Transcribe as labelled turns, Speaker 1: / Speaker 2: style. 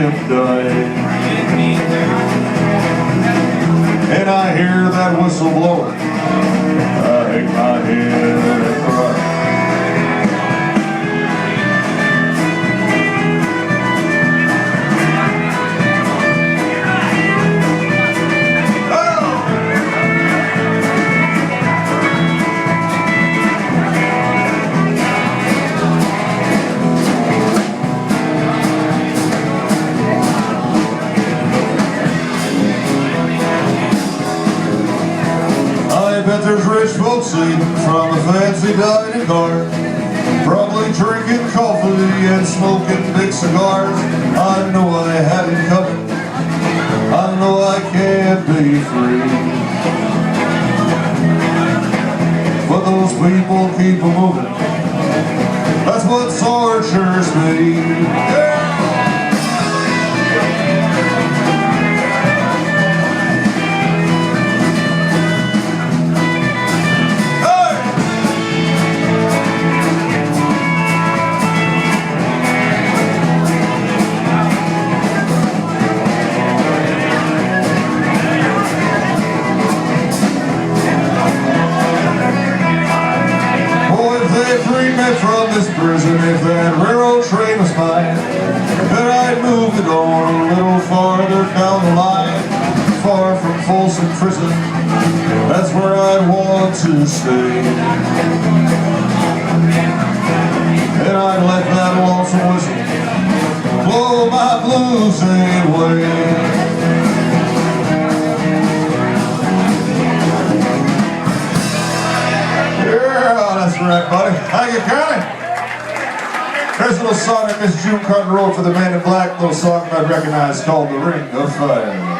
Speaker 1: ship died. And I hear that whistle blowing, I hang my head and cry. I bet there's rich folks eating from a fancy dining car, probably drinking coffee and smoking big cigars. I know I had it coming, I know I can't be free, but those people keep moving, that's what tortures me. Yeah. Free me from this prison, if that railroad train was mine, then I'd move it on a little farther down the line, far from Folsom prison, that's where I'd want to stay. And I'd let that lonesome whistle blow my blues away. That's right, buddy. Thank you, Connie. Here's a little song that Miss June Carter wrote for the Man in Black. A little song I recognize called The Ring of Fire.